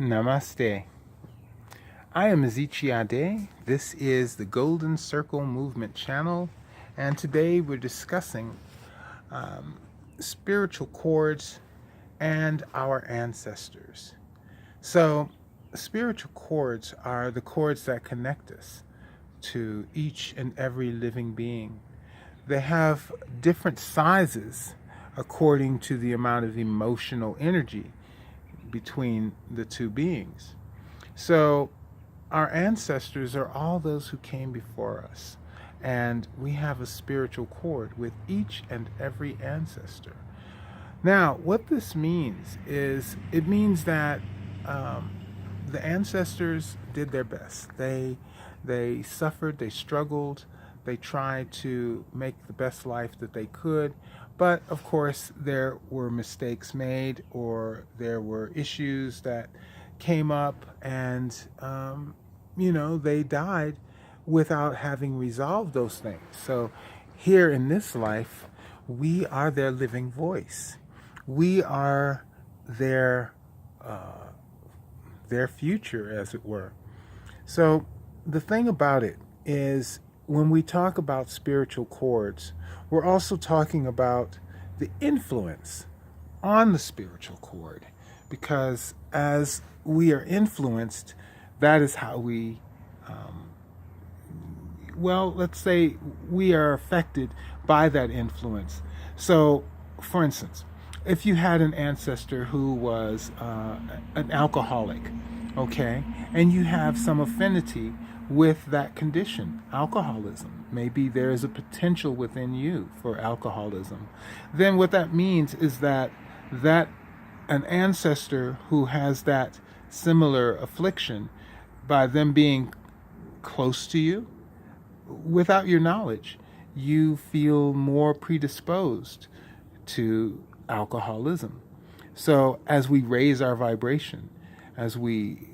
Namaste. I am Ezechi Ade. This is the Golden Circle Movement channel, and today we're discussing spiritual cords and our ancestors. So, spiritual cords are the cords that connect us to each and every living being. They have different sizes according to the amount of emotional energy between the two beings. So, our ancestors are all those who came before us, and we have a spiritual cord with each and every ancestor. Now, what this means is it means that um, the ancestors did their best. They suffered, they struggled, they tried to make the best life that they could. But of course, there were mistakes made, or there were issues that came up, and they died without having resolved those things. So, here in this life, we are their living voice. We are their their future, as it were. So the thing about it is, when we talk about spiritual cords, we're also talking about the influence on the spiritual cord, because as we are influenced, that is how we, let's say we are affected by that influence. So, for instance, if you had an ancestor who was an alcoholic, okay, and you have some affinity with that condition, alcoholism, maybe there is a potential within you for alcoholism, then what that means is that an ancestor who has that similar affliction, by them being close to you, without your knowledge, you feel more predisposed to alcoholism. So as we raise our vibration, as we,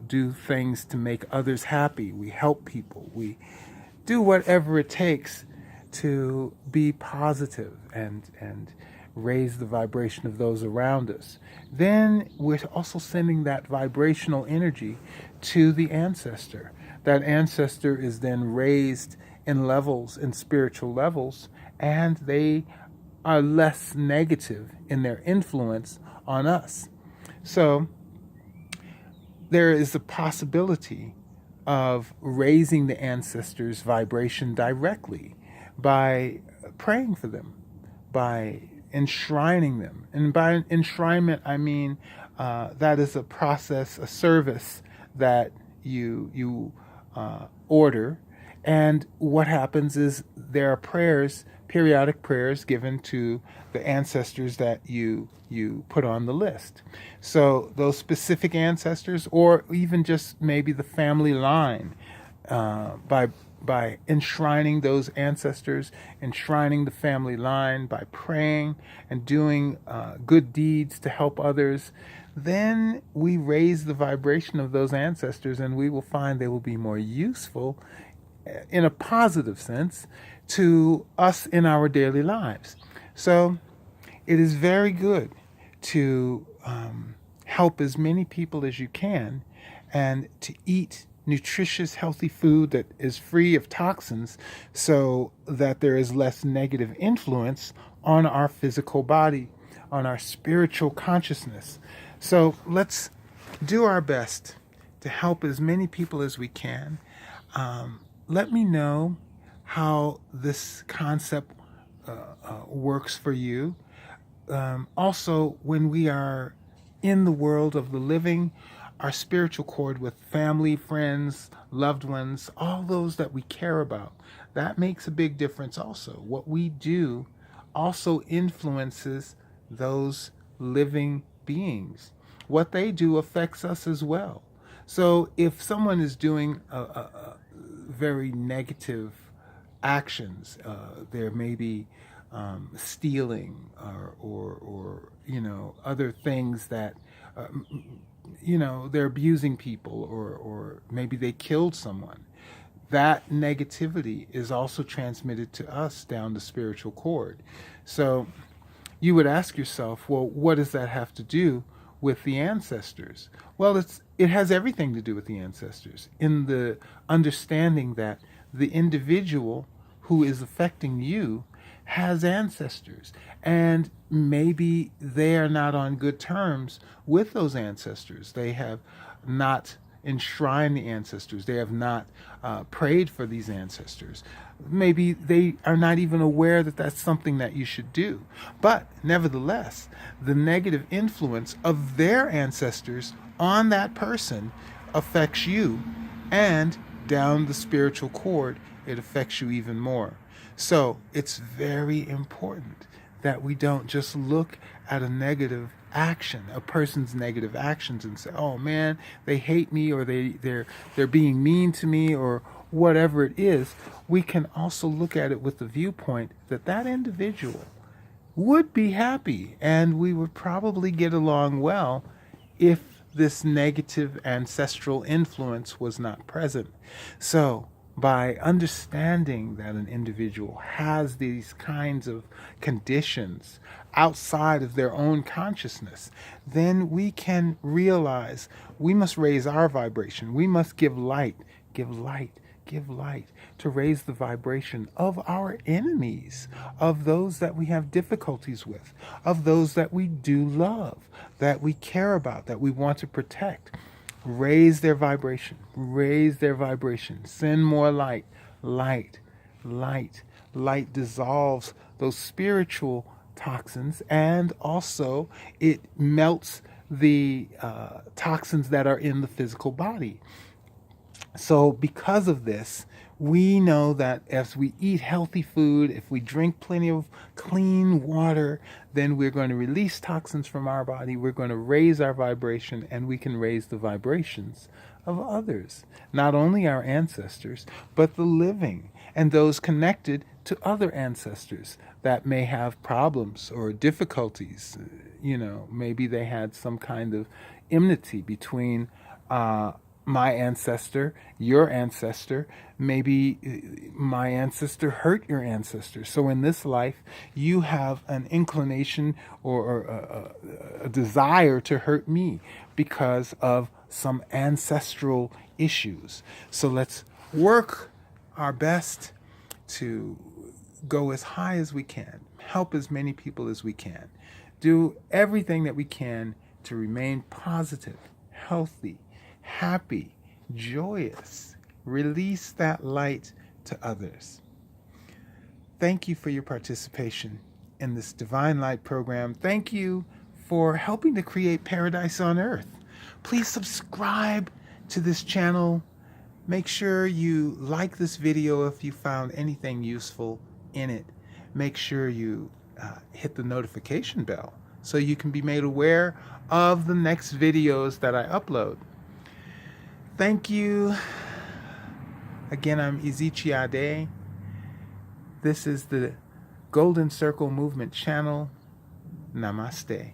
do things to make others happy, we help people, we do whatever it takes to be positive and raise the vibration of those around us, then we're also sending that vibrational energy to the ancestor. That ancestor is then raised in levels, in spiritual levels, and they are less negative in their influence on us. So there is a possibility of raising the ancestors' vibration directly by praying for them, by enshrining them. And by enshrinement, I mean that is a process, a service that you order. And what happens is there are prayers, periodic prayers given to the ancestors that you put on the list. So those specific ancestors, or even just maybe the family line, by enshrining those ancestors, enshrining the family line, by praying and doing good deeds to help others, then we raise the vibration of those ancestors, and we will find they will be more useful in a positive sense to us in our daily lives. So it is very good to help as many people as you can, and to eat nutritious, healthy food that is free of toxins, so that there is less negative influence on our physical body, on our spiritual consciousness. So let's do our best to help as many people as we can. Let me know how this concept works for you. Also, when we are in the world of the living, our spiritual cord with family, friends, loved ones, all those that we care about, that makes a big difference also. What we do also influences those living beings. What they do affects us as well. So if someone is doing a very negative actions, there may be stealing, or other things that they're abusing people, or maybe they killed someone. That negativity is also transmitted to us down the spiritual cord. So you would ask yourself, well, what does that have to do with the ancestors? Well, it has everything to do with the ancestors in the understanding that the individual who is affecting you has ancestors, and maybe they are not on good terms with those ancestors. They have not enshrined the ancestors. They have not prayed for these ancestors. Maybe they are not even aware that that's something that you should do. But nevertheless, the negative influence of their ancestors on that person affects you, and down the spiritual cord, it affects you even more. So it's very important that we don't just look at a negative action, a person's negative actions, and say, "Oh man, they hate me," or they're being mean to me, or whatever it is. We can also look at it with the viewpoint that that individual would be happy, and we would probably get along well if this negative ancestral influence was not present. So by understanding that an individual has these kinds of conditions outside of their own consciousness, then we can realize we must raise our vibration. We must give light, give light, give light, to raise the vibration of our enemies, of those that we have difficulties with, of those that we do love, that we care about, that we want to protect. Raise their vibration, raise their vibration, send more light, light, light. Light dissolves those spiritual toxins, and also it melts the toxins that are in the physical body. So because of this, we know that as we eat healthy food, if we drink plenty of clean water, then we're going to release toxins from our body. We're going to raise our vibration, and we can raise the vibrations of others. Not only our ancestors, but the living and those connected to other ancestors that may have problems or difficulties. Maybe they had some kind of enmity between my ancestor, your ancestor. Maybe my ancestor hurt your ancestor. So in this life, you have an inclination or a desire to hurt me because of some ancestral issues. So let's work our best to go as high as we can, help as many people as we can, do everything that we can to remain positive, healthy, happy, joyous. Release that light to others. Thank you for your participation in this Divine Light program. Thank you for helping to create paradise on earth. Please subscribe to this channel. Make sure you like this video if you found anything useful in it. Make sure you hit the notification bell so you can be made aware of the next videos that I upload. Thank you. Again, I'm Ezechi Ade. This is the Golden Circle Movement channel. Namaste.